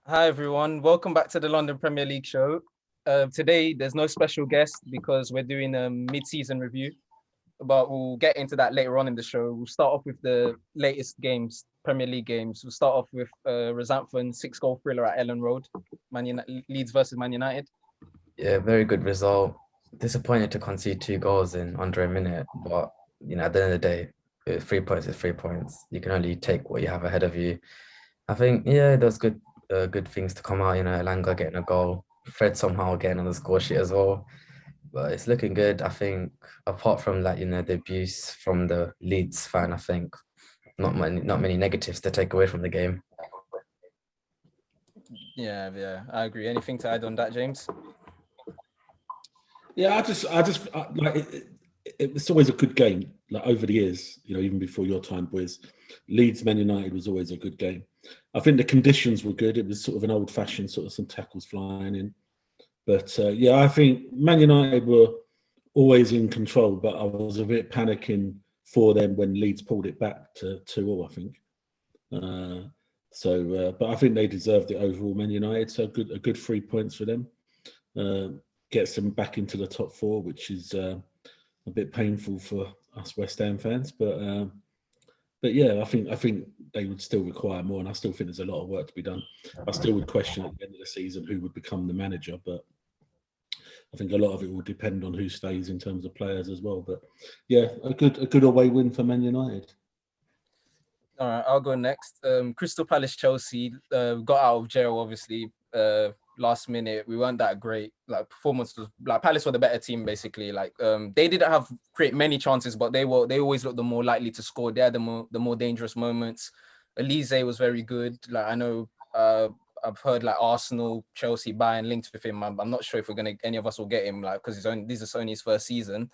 Hi everyone, welcome back to the London Premier League show. Today there's no special guest because we're doing a mid-season review, but we'll get into that later on in the show. We'll start off with the latest games, Premier League games. We'll start off with Resounding 6-goal thriller at Ellen Road, Leeds versus Man United. Yeah, very good result. Disappointed to concede two goals in under a minute, but at the end of the day, 3 points is 3 points. You can only take what you have ahead of you. I think, yeah, there's good things to come out. Elanga getting a goal, Fred somehow getting on the score sheet as well. But it's looking good. I think apart from that, the abuse from the Leeds fan, I think not many negatives to take away from the game. Yeah, I agree. Anything to add on that, James? Yeah, like it's always a good game. Like over the years, even before your time, boys, Leeds Man United was always a good game. I think the conditions were good. It was sort of an old-fashioned sort of some tackles flying in. But yeah, I think Man United were always in control, but I was a bit panicking for them when Leeds pulled it back to 2-2, I think. But I think they deserved it overall, Man United. So a good 3 points for them. Gets them back into the top four, which is a bit painful for us West Ham fans. But yeah, I think they would still require more, and I still think there's a lot of work to be done. I still would question at the end of the season who would become the manager, but I think a lot of it will depend on who stays in terms of players as well. But yeah, a good away win for Man United. All right, I'll go next. Crystal Palace Chelsea got out of jail, obviously, last minute. We weren't that great. Like performance was like Palace were the better team, basically. Like they didn't create many chances, but they always looked the more likely to score. They had the more dangerous moments. Elise was very good. Like I know I've heard like Arsenal, Chelsea, Bayern linked with him. I'm not sure if any of us will get him, like because this is only his first season.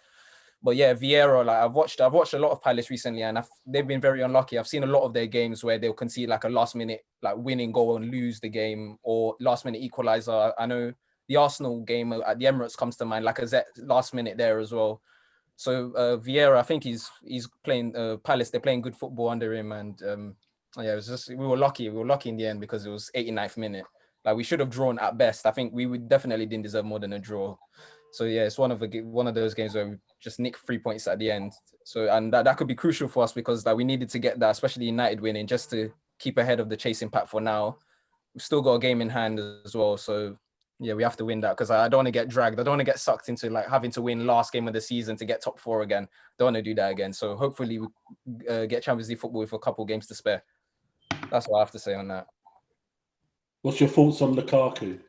But yeah, Vieira, like I've watched a lot of Palace recently, and they've been very unlucky. I've seen a lot of their games where they'll concede like a last minute like winning goal and lose the game, or last minute equalizer. I know the Arsenal game at the Emirates comes to mind, like a last minute there as well. So Vieira, I think he's playing Palace. They're playing good football under him, and yeah, it was just we were lucky. We were lucky in the end because it was 89th minute. Like we should have drawn at best. I think we definitely didn't deserve more than a draw. So yeah, it's one of those games where we just nick 3 points at the end. So and that could be crucial for us because like we needed to get that, especially United winning, just to keep ahead of the chasing pack for now. We've still got a game in hand as well. So yeah, we have to win that because I don't want to get dragged. I don't want to get sucked into like having to win last game of the season to get top four again. Don't want to do that again. So hopefully we get Champions League football with a couple games to spare. That's what I have to say on that. What's your thoughts on Lukaku?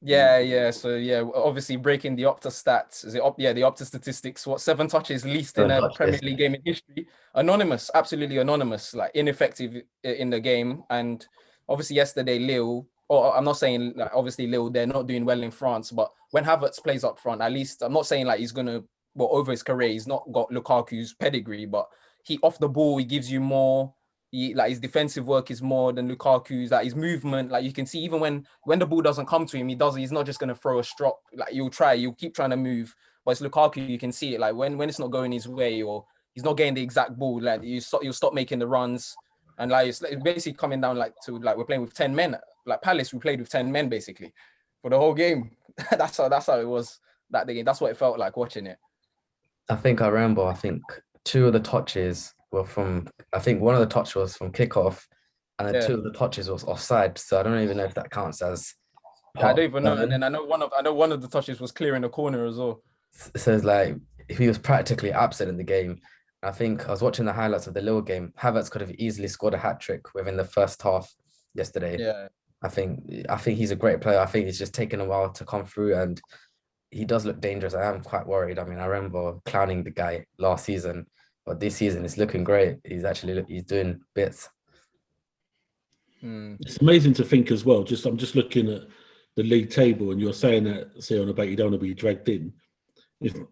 Yeah. So yeah, obviously breaking the Opta stats. Is it the Opta statistics? What 7 touches least in a Premier League game in history? Anonymous, absolutely anonymous. Like ineffective in the game. And obviously yesterday, Lille. Or I'm not saying like obviously Lille they're not doing well in France, but when Havertz plays up front, at least I'm not saying like he's gonna over his career he's not got Lukaku's pedigree, but he off the ball he gives you more. Like his defensive work is more than Lukaku's. Like his movement, like you can see, even when the ball doesn't come to him, he's not just gonna throw a strop. Like you'll keep trying to move. But it's Lukaku, you can see it. Like when it's not going his way or he's not getting the exact ball, like you'll stop making the runs. And like it's basically coming down like to like we're playing with 10 men. Like Palace, we played with 10 men basically for the whole game. that's how it was that game. That's what it felt like watching it. I think two of the touches were from, I think one of the touches was from kickoff, and then two of the touches was offside. So I don't even know if that counts as. I don't even know. And then I know one of the touches was clearing the corner as well. So it's like if he was practically absent in the game. I think I was watching the highlights of the Lille game. Havertz could have easily scored a hat trick within the first half yesterday. Yeah. I think he's a great player. I think he's just taken a while to come through, and he does look dangerous. I am quite worried. I mean, I remember clowning the guy last season, but this season it's looking great. He's doing bits. It's amazing to think as well. I'm just looking at the league table, and you're saying that, Sion, about you don't want to be dragged in.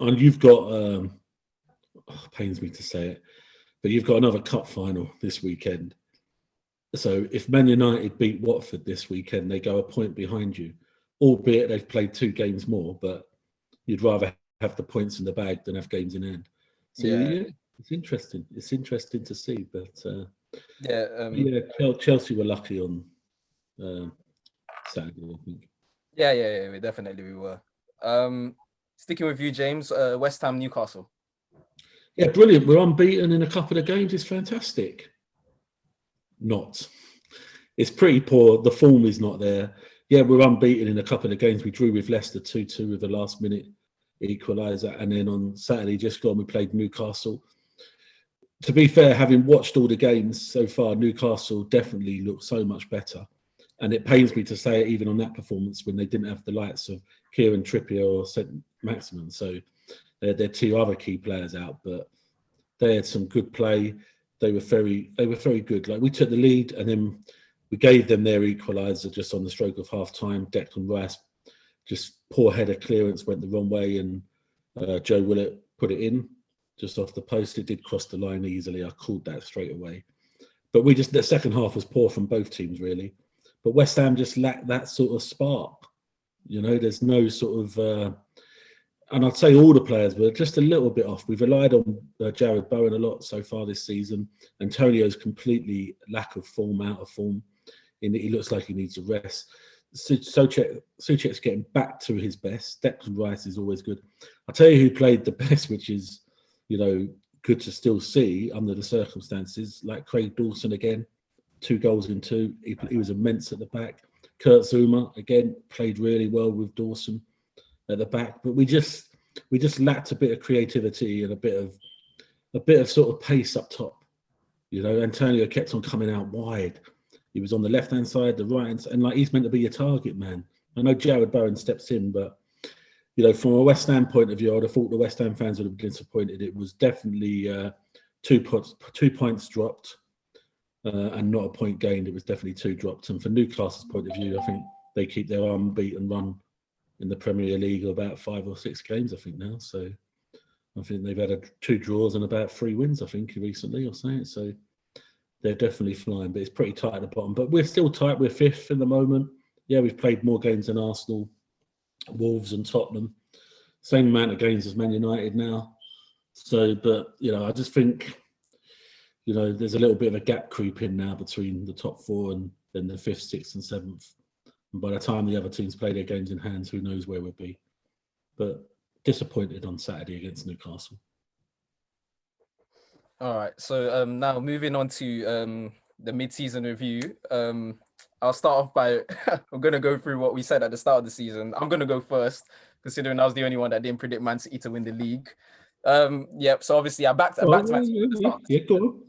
And you've got, pains me to say it, but you've got another cup final this weekend. So if Man United beat Watford this weekend, they go a point behind you, albeit they've played 2 games more, but you'd rather have the points in the bag than have games in hand. So yeah, it's interesting. It's interesting to see, but Chelsea were lucky on Saturday, I think. Yeah, we were. Sticking with you, James, West Ham, Newcastle. Yeah, brilliant. We're unbeaten in a couple of games. It's fantastic. Not. It's pretty poor. The form is not there. Yeah, we're unbeaten in a couple of games. We drew with Leicester 2-2 with the last minute equaliser. And then on Saturday, just gone, we played Newcastle. To be fair, having watched all the games so far, Newcastle definitely looked so much better. And it pains me to say it, even on that performance, when they didn't have the likes of Kieran Trippier or St. Maximin. So they're two other key players out, but they had some good play. They were very good. Like, we took the lead and then we gave them their equaliser just on the stroke of half time. Declan Rice, just poor header clearance, went the wrong way, and Joe Willett put it in just off the post. It did cross the line easily. I called that straight away. But the second half was poor from both teams, really. But West Ham just lacked that sort of spark. You know, there's no sort of, and I'd say all the players were just a little bit off. We've relied on Jared Bowen a lot so far this season. Antonio's completely lack of form, out of form. He looks like he needs a rest. Souček's getting back to his best. Declan Rice is always good. I'll tell you who played the best, which is, you know, good to still see under the circumstances, like Craig Dawson again. 2 goals in 2. He was immense at the back. Kurt Zuma again played really well with Dawson at the back, but we just lacked a bit of creativity and a bit of sort of pace up top. You know, Antonio kept on coming out wide. He was on the left hand side, the right hand side, and like, he's meant to be a target man. I know Jared Bowen steps in, but you know, from a West Ham point of view, I'd have thought the West Ham fans would have been disappointed. It was definitely 2 points dropped. And not a point gained. It was definitely 2 dropped. And from Newcastle's point of view, I think they keep their unbeaten run in the Premier League of about 5 or 6 games, I think, now. So I think they've had 2 draws and about 3 wins, I think, recently or something. So they're definitely flying, but it's pretty tight at the bottom. But we're still tight. We're 5th in the moment. Yeah, we've played more games than Arsenal, Wolves and Tottenham. Same amount of games as Man United now. So, but, you know, I just think, you know, there's a little bit of a gap creeping now between the top 4 and then the 5th, 6th and 7th. And by the time the other teams play their games in hand, who knows where we'll be. But disappointed on Saturday against Newcastle. All right. So now moving on to the mid-season review. I'll start off by, I'm going to go through what we said at the start of the season. I'm going to go first, considering I was the only one that didn't predict Man City to win the league. So obviously I backed my team.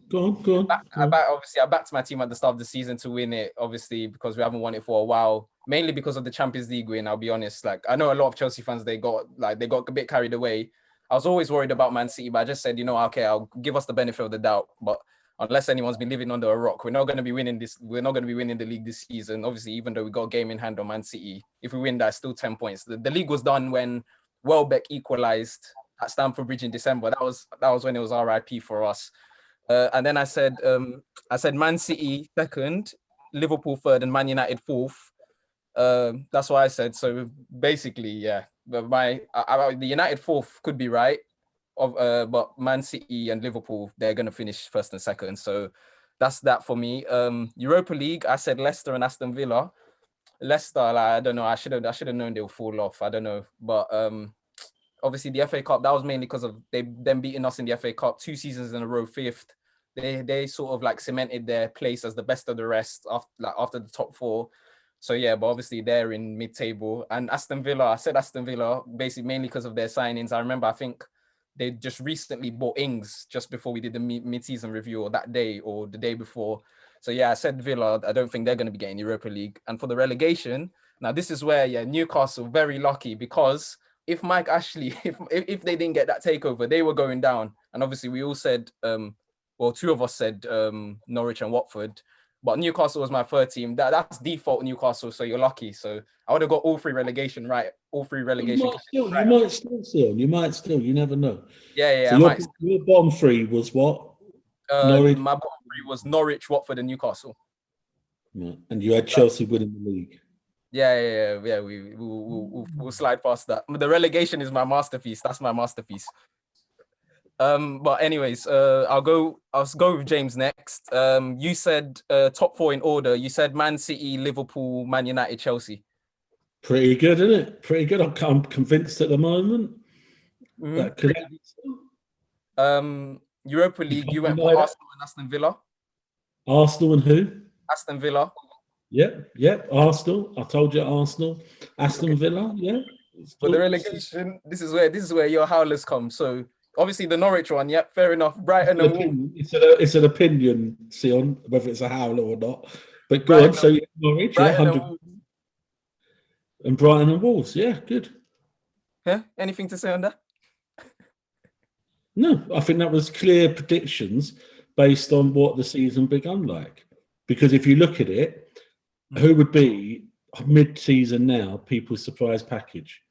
Go on. I backed my team at the start of the season to win it, obviously, because we haven't won it for a while, mainly because of the Champions League win. I'll be honest. Like, I know a lot of Chelsea fans, they got a bit carried away. I was always worried about Man City, but I just said, you know, okay, I'll give us the benefit of the doubt. But unless anyone's been living under a rock, we're not going to be winning this. We're not going to be winning the league this season. Obviously, even though we got a game in hand on Man City, if we win, that's still 10 points. The league was done when Welbeck equalized at Stamford Bridge in December. That was when it was RIP for us. And then I said Man City 2nd, Liverpool 3rd, and Man United 4th. That's what I said. So basically, yeah. But the United 4th could be right, but Man City and Liverpool, they're gonna finish 1st and 2nd. So that's that for me. Europa League, I said Leicester and Aston Villa. Leicester, like, I don't know. I should have known they'll fall off. I don't know, but obviously the FA Cup, that was mainly because of them beating us in the FA Cup 2 seasons in a row, 5th. They sort of like cemented their place as the best of the rest after the top 4. So yeah, but obviously they're in mid-table. And Aston Villa, I said Aston Villa basically mainly because of their signings. I remember, I think they just recently bought Ings just before we did the mid-season review, or that day or the day before. So yeah, I said Villa. I don't think they're going to be getting Europa League. And for the relegation, now this is where, yeah, Newcastle very lucky, because if Mike Ashley, if they didn't get that takeover, they were going down. And obviously we all said, 2 of us said Norwich and Watford. But Newcastle was my 3rd team. That's default Newcastle, so you're lucky. So I would have got all 3 relegation right. All 3 relegation. You might still. You never know. Yeah. So your bottom 3 was what? My bottom 3 was Norwich, Watford, and Newcastle. Yeah. And you had Chelsea winning the league. Yeah. We'll slide past that. The relegation is my masterpiece. That's my masterpiece. But anyways, I'll go with James next. You said top four in order. You said Man City, Liverpool, Man United, Chelsea. Pretty good, isn't it? Pretty good. I'm convinced at the moment that could Europa League, you went for can't Arsenal and Aston Villa. Arsenal and who? Aston Villa. Yep. Arsenal. I told you Arsenal. Aston Villa. Yeah. For the relegation, this is where your howlers come. So obviously the Norwich one, yep, fair enough. Brighton and Wolves. It's an opinion, Sion, whether it's a howler or not. But go on. So Norwich, Brighton 100. And Brighton and Wolves, yeah, good. Yeah, anything to say on that? No, I think that was clear predictions based on what the season begun like. Because if you look at it, who would be mid-season now people's surprise package?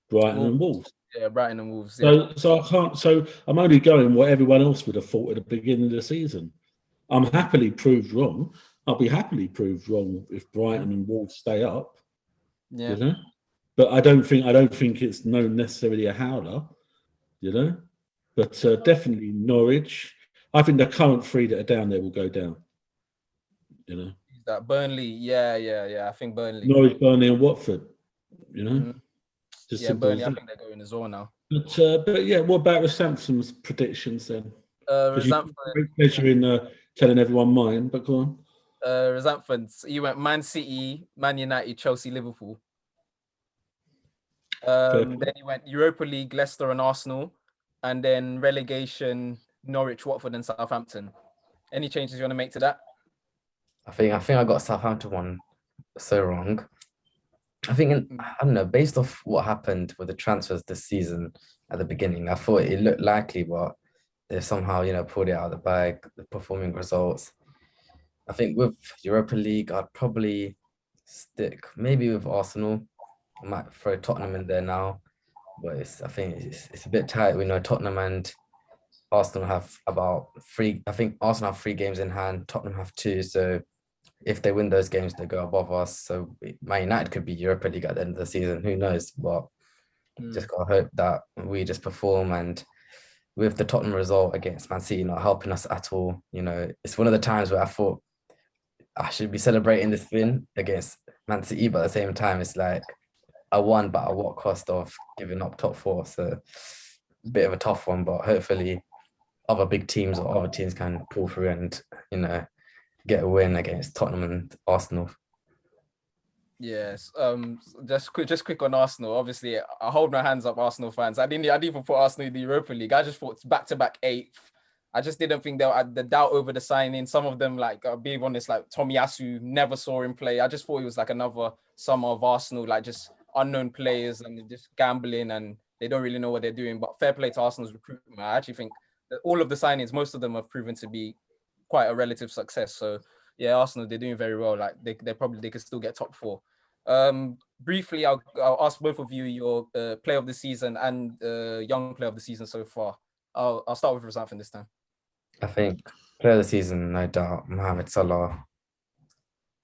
Brighton and Wolves. Yeah, Brighton and Wolves. Yeah. So I can't. So I'm only going what everyone else would have thought at the beginning of the season. I'm happily proved wrong. I'll be happily proved wrong if Brighton and Wolves stay up. Yeah. You know, but I don't think it's necessarily a howler. You know, but definitely Norwich. I think the current three that are down there will go down. You know, that Burnley. Yeah. I think Burnley. Norwich, Burnley, and Watford. You know, Burnley. I think they're going as well now. But yeah, what about Rosampson's predictions then? Great pleasure in telling everyone mine, but go on. Rosampson, you went Man City, Man United, Chelsea, Liverpool. Then you went Europa League, Leicester and Arsenal, and then relegation, Norwich, Watford, and Southampton. Any changes you want to make to that? I think I got Southampton one so wrong. I think I don't know, based off what happened with the transfers this season at the beginning, I thought it looked likely, but they somehow, pulled it out of the bag, the performing results. I think with Europa League, I'd probably stick maybe with Arsenal. I might throw Tottenham in there now, but I think it's a bit tight. We know Tottenham and Arsenal have about three. I think Arsenal have 3 games in hand. Tottenham have 2. So if they win those games, they go above us. So Man United could be Europa League at the end of the season. Who knows? But just gotta hope that we just perform. And with the Tottenham result against Man City not helping us at all, it's one of the times where I thought I should be celebrating this win against Man City, but at the same time, it's like I won, but at what cost of giving up top 4? So a bit of a tough one, but hopefully other big teams or other teams can pull through and, get a win against Tottenham and Arsenal. Yes. Just quick on Arsenal. Obviously, I hold my hands up, Arsenal fans. I didn't even put Arsenal in the Europa League. I just thought back-to-back 8th. I just didn't think they had the doubt over the signing. Some of them, like, being honest, like Tomiyasu, never saw him play. I just thought he was like another summer of Arsenal, like just unknown players and just gambling, and they don't really know what they're doing. But fair play to Arsenal's recruitment. I actually think that all of the signings, most of them have proven to be quite a relative success. So yeah, Arsenal, they're doing very well. Like they could still get top 4. Briefly, I'll ask both of you your player of the season and young player of the season so far. I'll start with Rosampton this time. I think player of the season, no doubt, Mohamed Salah.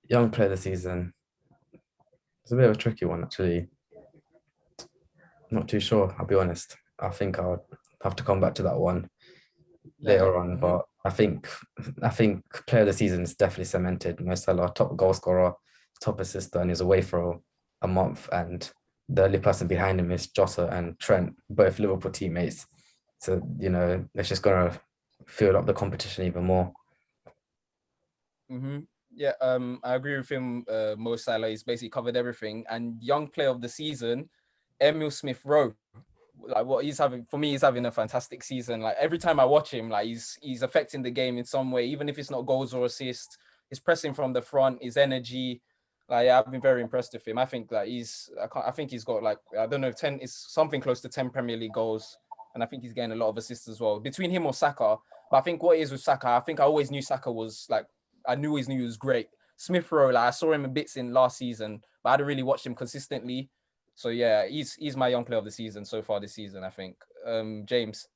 Young player of the season, it's a bit of a tricky one, actually. Not too sure, I'll be honest. I think I'll have to come back to that one later on, but I think player of the season is definitely cemented. Mo Salah, top goal scorer, top assister, and he's away for a month, and the only person behind him is Jota and Trent, both Liverpool teammates. So, it's just going to fill up the competition even more. Yeah, I agree with him. Mo Salah, he's basically covered everything. And young player of the season, Emil Smith-Rowe. Like what he's having, for me, he's having a fantastic season. Like every time I watch him, like he's affecting the game in some way, even if it's not goals or assists. His pressing from the front, his energy. Like I've been very impressed with him. I think that I think he's got like, I don't know, 10 is something close to 10 Premier League goals. And I think he's getting a lot of assists as well. Between him or Saka. But I think what it is with Saka, I think I always knew Saka was like, I always knew he was great. Smith-Rowe, like I saw him in bits in last season, but I hadn't really watched him consistently. So yeah, he's my young player of the season so far this season, I think. James.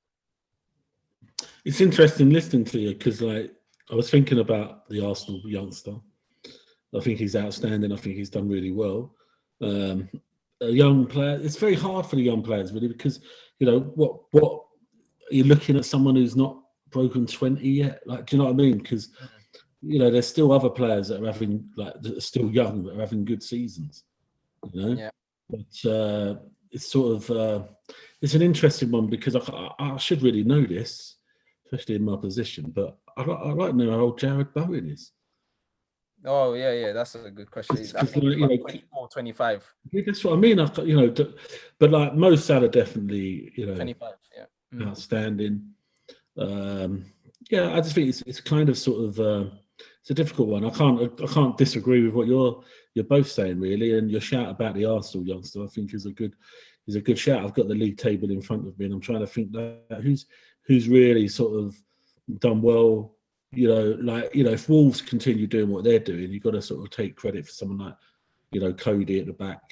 It's interesting listening to you because like I was thinking about the Arsenal youngster. I think he's outstanding. I think he's done really well. A young player, it's very hard for the young players really because what you're looking at someone who's not broken 20 yet. Like, do you know what I mean? Because there's still other players that are having that are still young that are having good seasons. Yeah. But it's sort of it's an interesting one because I should really know this, especially in my position. But I like to know how old Jared Bowen is. Oh yeah, that's a good question. I think Like, he's about 24, 25. Yeah, that's what I mean. But like Mo Salah definitely, 25, yeah. outstanding. Yeah, I just think it's kind of sort of it's a difficult one. I can't disagree with what you're both saying really, and your shout about the Arsenal youngster I think is a good shout. I've got the league table in front of me, and I'm trying to think that who's really sort of done well. If Wolves continue doing what they're doing, you've got to sort of take credit for someone like Cody at the back.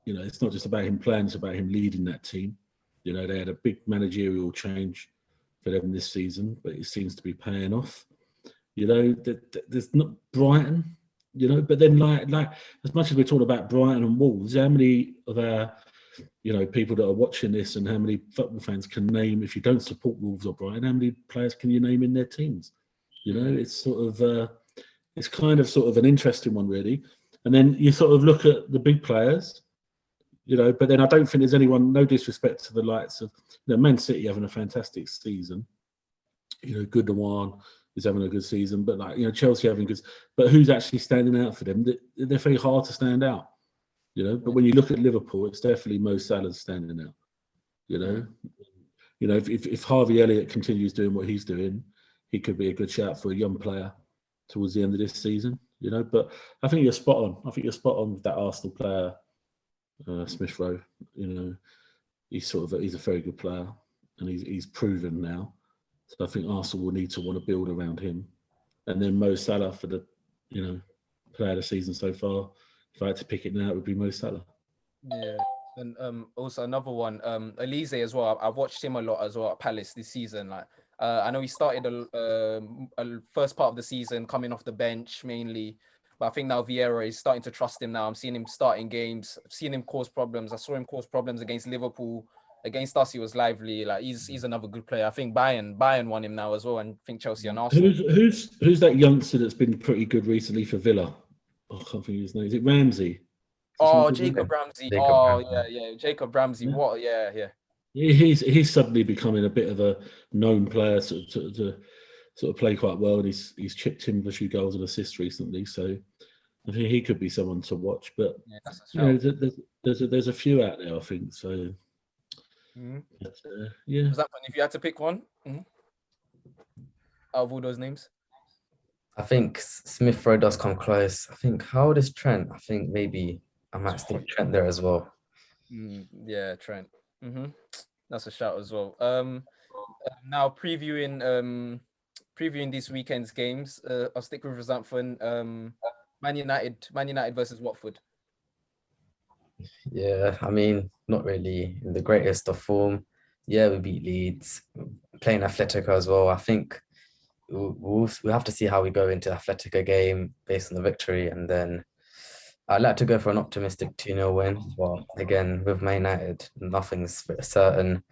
It's not just about him playing; it's about him leading that team. They had a big managerial change for them this season, but it seems to be paying off. There's not Brighton, but then like as much as we're talking about Brighton and Wolves, how many of our people that are watching this and how many football fans can name, if you don't support Wolves or Brighton, how many players can you name in their teams? It's sort of it's kind of sort of an interesting one really. And then you sort of look at the big players, but then I don't think there's anyone, no disrespect to the likes of Man City having a fantastic season. Gundogan is having a good season, but Chelsea having good. But who's actually standing out for them? They're very hard to stand out, But when you look at Liverpool, it's definitely Mo Salah standing out. If Harvey Elliott continues doing what he's doing, he could be a good shout for a young player towards the end of this season. But I think you're spot on. I think you're spot on with that Arsenal player, Smith Rowe. He's a very good player, and he's proven now. So I think Arsenal will need to want to build around him. And then Mo Salah for the, player of the season so far. If I had to pick it now, it would be Mo Salah. Yeah. And also another one, Elise as well. I've watched him a lot as well at Palace this season. Like I know he started a first part of the season coming off the bench mainly, but I think now Vieira is starting to trust him now. I'm seeing him starting games. I've seen him cause problems. I saw him cause problems against Liverpool. Against us, he was lively. Like he's another good player. I think Bayern won him now as well, and I think Chelsea and Arsenal. Who's that youngster that's been pretty good recently for Villa? I can't think of his name. Is it Ramsey? Jacob Ramsey. Jacob Ramsey. Yeah. What? Yeah. He's suddenly becoming a bit of a known player to sort of play quite well, and he's chipped in a few goals and assists recently. So I think he could be someone to watch. But that's a shout. there's a few out there, I think. So but, yeah. Was that one? If you had to pick one out of all those names, I think Smith Rowe does come close. I think how old is Trent? I think maybe I might stick Trent there as well. Yeah, Trent. That's a shout as well. Now previewing this weekend's games, I'll stick with Southampton. Man United versus Watford. Yeah, I mean, not really in the greatest of form. Yeah, we beat Leeds, playing Atletico as well. I think we'll have to see how we go into the Atletico game based on the victory, and then I'd like to go for an optimistic 2-0 win. Well, again, with Man United, nothing's certain.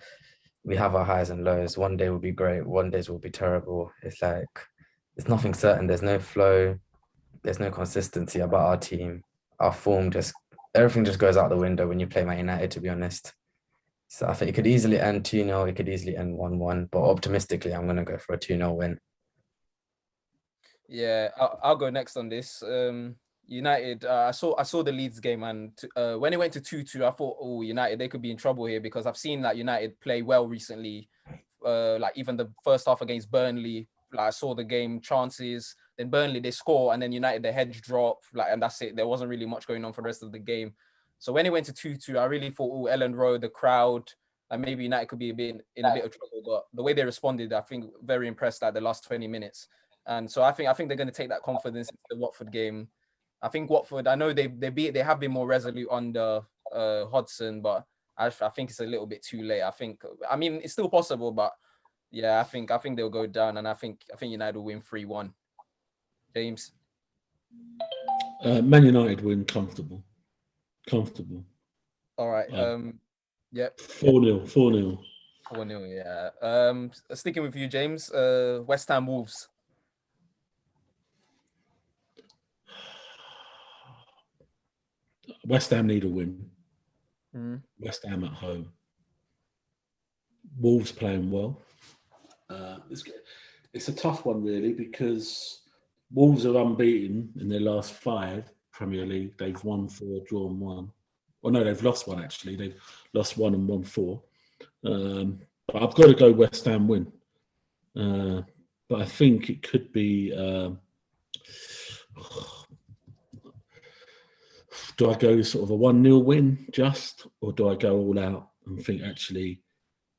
We have our highs and lows. One day will be great, one day will be terrible. It's like, it's nothing certain. There's no flow. There's no consistency about our team. Our form everything just goes out the window when you play Man United, to be honest. So I think it could easily end 2-0. It could easily end 1-1. But optimistically, I'm going to go for a 2-0 win. Yeah, I'll go next on this. United, I saw the Leeds game, and when it went to 2-2, I thought, oh, United, they could be in trouble here, because I've seen that United play well recently. Like even the first half against Burnley, like I saw the game chances, then Burnley they score, and then United their heads drop, and that's it. There wasn't really much going on for the rest of the game. So when it went to 2-2, I really thought, oh, Ellen Road, the crowd, and maybe United could be in a bit of trouble. But the way they responded, I think very impressed the last 20 minutes. And so I think they're going to take that confidence into the Watford game. I think Watford, I know they have been more resolute under Hodgson, but I think it's a little bit too late. I mean, it's still possible, but yeah, I think they'll go down, and I think United will win 3-1. James? Man United win comfortable. All right. Yep. 4-0. 4-0, yeah. Sticking with you, James. West Ham Wolves. West Ham need a win. Mm. West Ham at home. Wolves playing well. It's a tough one, really, because Wolves are unbeaten in their last 5 Premier League. They've won 4, drawn 1. Well, no, they've lost 1, actually. They've lost 1 and won 4. But I've got to go West Ham win. But I think it could be... do I go sort of a 1-0 win just, or do I go all out and think actually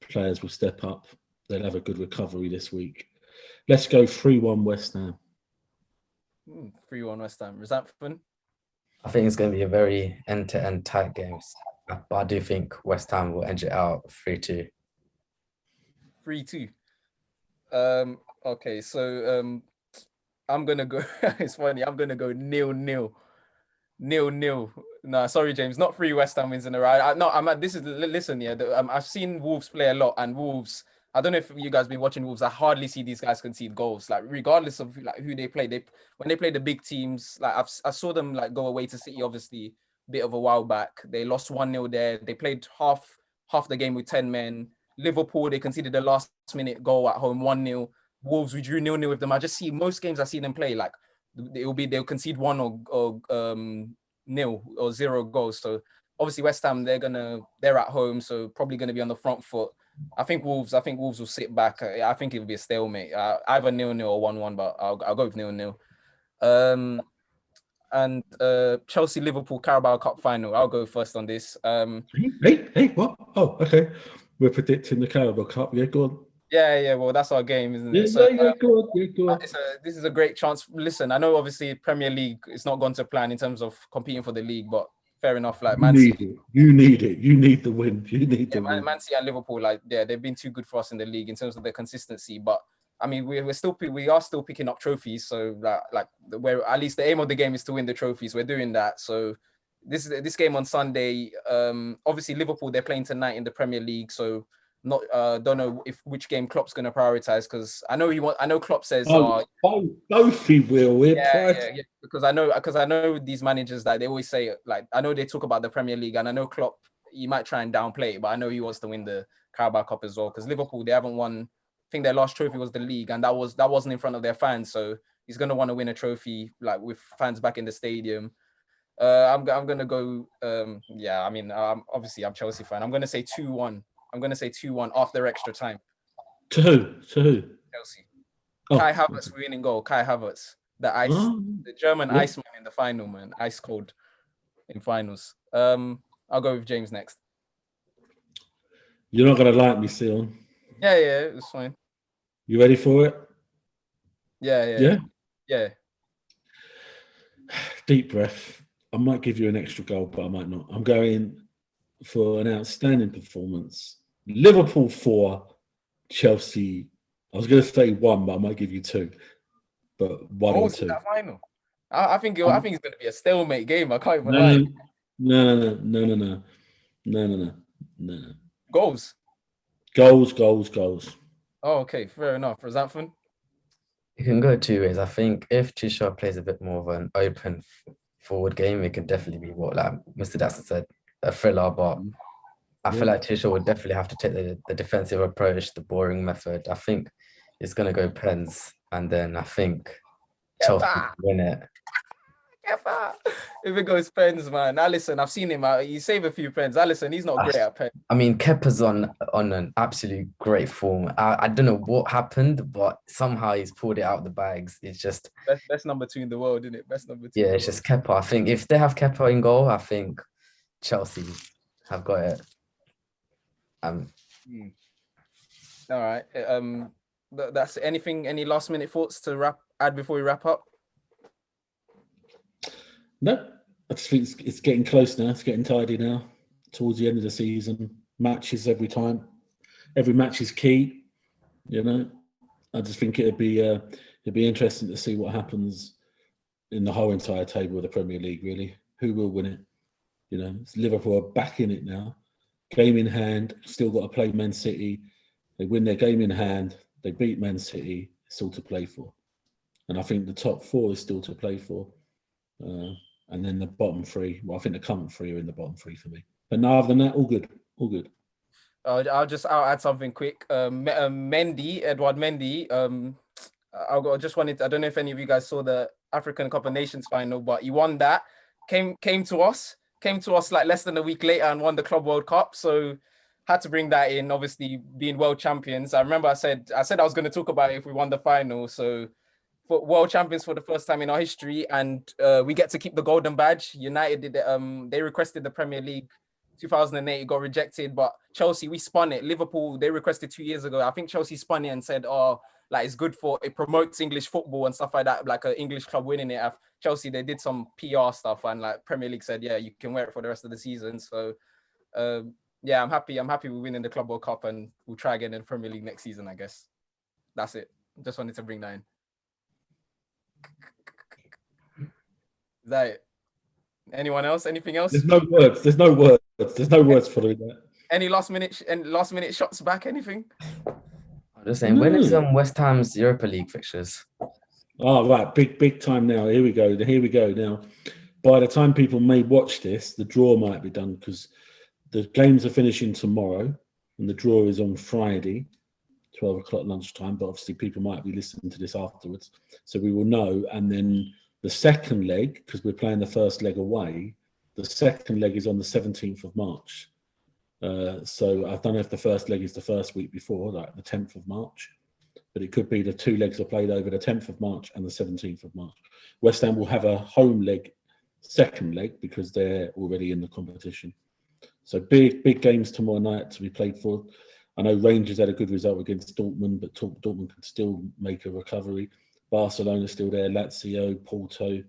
players will step up? They'll have a good recovery this week. Let's go 3-1 West Ham. 3-1 West Ham. Resentment? I think it's going to be a very end-to-end tight game. But I do think West Ham will edge it out 3-2. 3-2. Okay, so I'm gonna go. It's funny. I'm gonna go 0-0. 0-0. No, sorry, James. Not 3 West Ham wins in a row. Listen, yeah. I've seen Wolves play a lot, and Wolves. I don't know if you guys been watching Wolves. I hardly see these guys concede goals. Like regardless of like who they play, when they play the big teams, like I saw them like go away to City. Obviously, a bit of a while back. They lost 1-0 there. They played half the game with 10 men. Liverpool, they conceded the last minute goal at home, 1-0. Wolves, we drew 0-0 with them. I just see most games I see them play like they'll concede 1 or 0 or 0 goals. So obviously West Ham, they're at home, so probably gonna be on the front foot. I think Wolves will sit back. I think it'll be a stalemate. Either 0-0 or 1-1, but I'll go with 0-0. And Chelsea Liverpool Carabao Cup final. I'll go first on this. Hey, what? Oh, okay. We're predicting the Carabao Cup. Yeah, go on. Yeah. Well, that's our game, isn't Yeah, it? So, go on. This is a great chance. Listen, I know obviously Premier League it's not gone to plan in terms of competing for the league, but fair enough. Like Man City, you need it. You need the win. Man City and Liverpool, like they've been too good for us in the league in terms of their consistency. But I mean, we are still picking up trophies. So like where at least the aim of the game is to win the trophies. We're doing that. So this game on Sunday. Obviously Liverpool they're playing tonight in the Premier League. So not don't know which game Klopp's going to prioritize because I know Klopp says both he will. Yeah, because I know these managers that they always say like I know they talk about the Premier League and I know Klopp he might try and downplay it, but I know he wants to win the Carabao Cup as well because Liverpool they haven't won. I think their last trophy was the league and that wasn't in front of their fans, so he's going to want to win a trophy like with fans back in the stadium. I'm going to go I mean obviously I'm a Chelsea fan. I'm going to say 2-1. I'm going to say 2-1 after extra time. To who? Chelsea. Oh. Kai Havertz winning goal. Kai Havertz. The German Iceman in the final, man. Ice cold in finals. I'll go with James next. You're not going to like me, Sion. Yeah, it's fine. You ready for it? Yeah. Deep breath. I might give you an extra goal, but I might not. I'm going for an outstanding performance. Liverpool 4, Chelsea. I was going to say 1, but I might give you 2. But 1 or 2. That final. I think it's going to be a stalemate game. I can't even lie. No. Goals. Oh, okay, fair enough. Resentment. You can go 2 ways. I think if Tuchel plays a bit more of an open forward game, it could definitely be what like Mr. Daxon said, a thriller. But I feel like Tuchel would definitely have to take the defensive approach, the boring method. I think it's going to go pens, and then I think Chelsea win it. If it goes pens, man. Alisson, I've seen him. He saved a few pens. Alisson, he's not great at pens. I mean, Kepa's on an absolute great form. I don't know what happened, but somehow he's pulled it out of the bags. It's just best number 2 in the world, isn't it? Best number 2. Yeah, it's just Kepa. I think if they have Kepa in goal, I think Chelsea have got it. All right. That's anything. Any last minute thoughts to add before we wrap up? No, I just think it's getting close now. It's getting tidy now. Towards the end of the season, matches every time. Every match is key. You know, I just think it'd be interesting to see what happens in the whole entire table of the Premier League. Really, who will win it? You know, Liverpool are back in it now. Game in hand. Still got to play Man City. They win their game in hand. They beat Man City. It's still to play for. And I think the top 4 is still to play for. And then the bottom 3. Well, I think the current 3 are in the bottom 3 for me. But no, other than that, all good. All good. I'll add something quick. Mendy, Edward Mendy. I just wanted. I don't know if any of you guys saw the African Cup of Nations final, but he won that. Came to us like less than a week later and won the Club World Cup. So had to bring that in. Obviously, being world champions. I remember I said I was going to talk about it if we won the final. So for world champions for the first time in our history, and we get to keep the golden badge. United did it. They requested the Premier League 2008, it got rejected, but Chelsea, we spun it. Liverpool, they requested 2 years ago. I think Chelsea spun it and said, oh, like it's good for, it promotes English football and stuff like that, like an English club winning it. Chelsea, they did some PR stuff, and like Premier League said, yeah, you can wear it for the rest of the season. So yeah, I'm happy we're winning the Club World Cup, and we'll try again in the Premier League next season, I guess. That's it. Just wanted to bring that in. Is that it? Anyone else? Anything else? There's no words. There's no words following that. Any last minute shots back? Anything? I'm just saying, when is West Ham's Europa League fixtures? Oh, right. Big time now. Here we go. Now, by the time people may watch this, the draw might be done because the games are finishing tomorrow and the draw is on Friday, 12 o'clock lunchtime. But obviously people might be listening to this afterwards. So we will know. And then the second leg, because we're playing the first leg away, the second leg is on the 17th of March. So I don't know if the first leg is the first week before, like the 10th of March, but it could be the 2 legs are played over the 10th of March and the 17th of March. West Ham will have a home leg, second leg, because they're already in the competition. So big games tomorrow night to be played for. I know Rangers had a good result against Dortmund, but Dortmund can still make a recovery. Barcelona's still there, Lazio, Porto.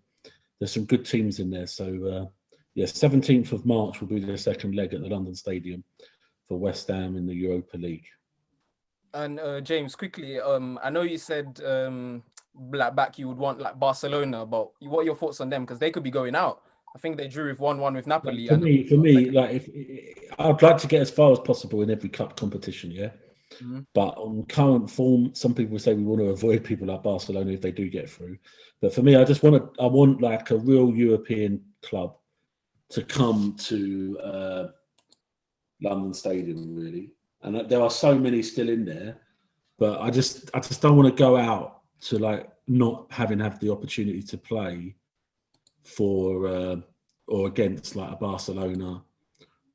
There's some good teams in there. So, 17th of March will be the second leg at the London Stadium for West Ham in the Europa League. And James, quickly, I know you said back you would want like Barcelona, but what are your thoughts on them? Because they could be going out. I think they drew with 1-1 with Napoli. For me, like I'd like to get as far as possible in every cup competition, yeah. Mm-hmm. But on current form, some people say we want to avoid people like Barcelona if they do get through. But for me, I want like a real European club to come to London Stadium, really. And there are so many still in there, but I just don't want to go out to like not having had the opportunity to play for or against like a Barcelona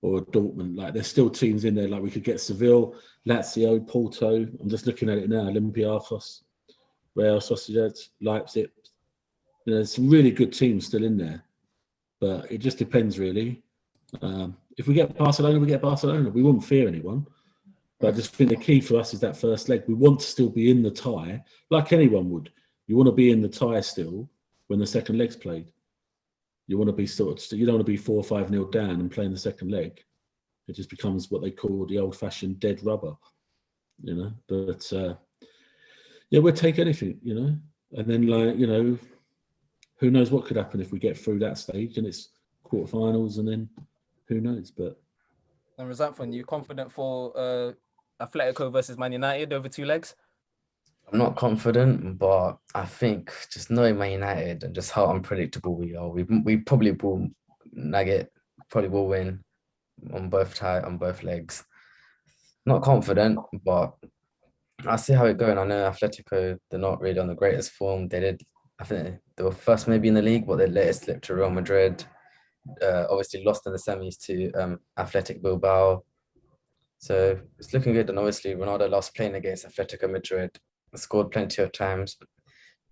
or Dortmund. Like there's still teams in there. Like we could get Seville, Lazio, Porto. I'm just looking at it now. Olympiacos, Real Sociedad, Leipzig. There's some really good teams still in there, but it just depends really. If we get Barcelona, we get Barcelona. We won't fear anyone. But I just think the key for us is that first leg. We want to still be in the tie, like anyone would. You want to be in the tie still when the second leg's played. You want to be you don't want to be 4 or 5-0 down and playing the second leg. It just becomes what they call the old-fashioned dead rubber, you know. But we'll take anything, you know. And then, like, you know, who knows what could happen if we get through that stage and it's quarterfinals, and then who knows? But and Razatfan, you confident for Atletico versus Man United over 2 legs? I'm not confident, but I think just knowing Man United and just how unpredictable we are, we probably will nag it, probably will win on both legs. Not confident, but I'll see how it goes. I know Atletico, they're not really on the greatest form. I think they were first maybe in the league, but they later slipped to Real Madrid. Obviously lost in the semis to Athletic Bilbao. So it's looking good. And obviously Ronaldo lost playing against Atletico Madrid, scored plenty of times,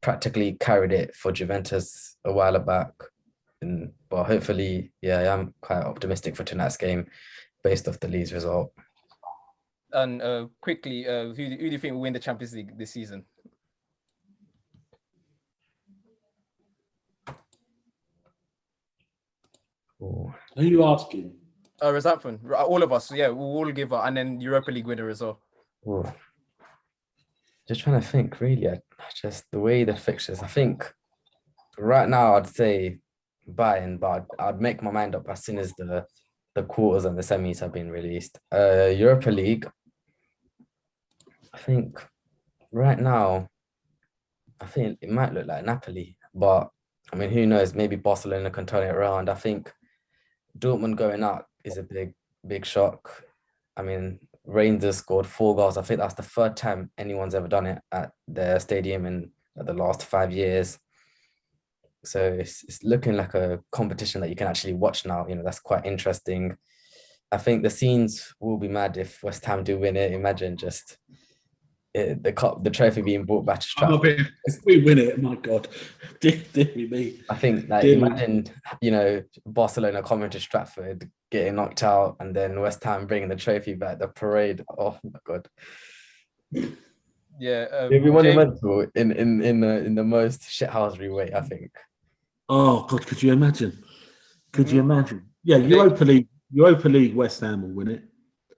practically carried it for Juventus a while back. But hopefully, I am quite optimistic for tonight's game based off the Leeds result. And quickly, who do you think will win the Champions League this season? Who are you asking? Razatfan, all of us. Yeah, we'll all give and then Europa League winner as well. Ooh. Just trying to think, really. Just the way the fixtures. I think right now I'd say Bayern, but I'd make my mind up as soon as the quarters and the semis have been released. Europa League, I think right now, I think it might look like Napoli, but I mean, who knows? Maybe Barcelona can turn it around. I think Dortmund going up is a big shock. I mean, Rangers scored 4 goals. I think that's the third time anyone's ever done it at their stadium in the last 5 years. So it's looking like a competition that you can actually watch now. That's quite interesting. I think the scenes will be mad if West Ham do win it. Imagine just the trophy being brought back to I'm a Stratford. bit. If we win it, my God, dear me. I think like Dear me. imagine Barcelona coming to Stratford, getting knocked out, and then West Ham bringing the trophy back. The parade. Oh my God. Yeah, It'd be James, monumental in the most shithousery way, I think. Oh God, could you imagine? Could you Mhm. imagine? Yeah, Europa League. West Ham will win it.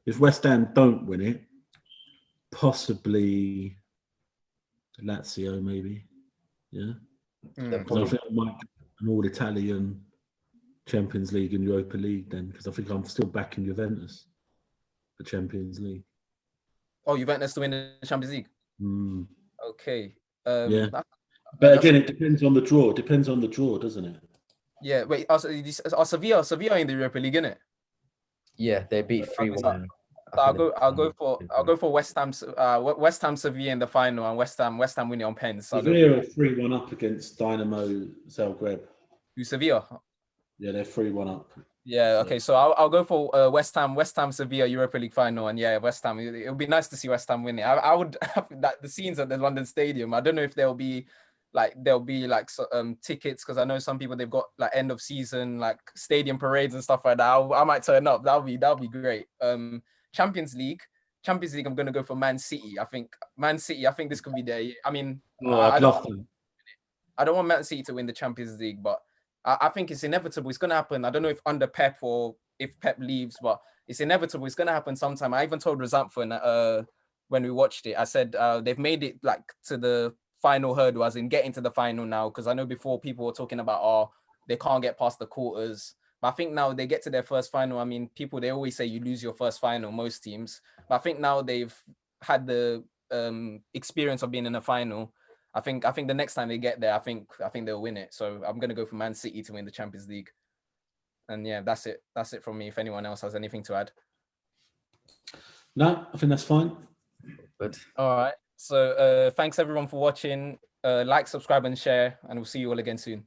If West Ham don't win it, possibly Lazio, maybe. Yeah, They're Mm. and I probably think I might get an all-Italian Champions League and Europa League then, because I think I'm still backing Juventus for Champions League. Oh, Juventus to win the Champions League. Mm, Okay. yeah, That, but that's again, it depends on the draw. It depends on the draw, doesn't it? yeah. Wait, also, Sevilla in the Europa League, innit? yeah, they beat Okay, 3-1. I so think I'll go for West Ham Sevilla in the final, and West Ham winning on pens. So I'll go Sevilla for are 3-1 up against Dynamo Zagreb. Sevilla. Yeah, they're 3-1 up. Yeah, So- okay. So I'll go for West Ham Sevilla Europa League final, and yeah, West Ham. It would be nice to see West Ham winning. I would have that the scenes at the London Stadium. I don't know if there'll be tickets, because I know some people, they've got like end of season like stadium parades and stuff like that. I might turn up. That'll be great. Champions League. I'm gonna go for Man City. I think this could be their year. I mean, Oh, I I'd don't love to. I don't want Man City to win the Champions League, but I think it's inevitable. It's going to happen. I don't know if under Pep or if Pep leaves, but it's inevitable. It's going to happen sometime. I even told Razantford when we watched it, I said they've made it like to the final hurdle, as in getting to the final now. Because I know before people were talking about, they can't get past the quarters. But I think now they get to their first final. I mean, they always say you lose your first final, most teams. But I think now they've had the experience of being in a final. I think the next time they get there, I think they'll win it. So I'm gonna go for Man City to win the Champions League. And yeah, that's it. That's it from me. If anyone else has anything to add. No, I think that's fine. Good. All right. So thanks everyone for watching. Like, subscribe, and share, and we'll see you all again soon.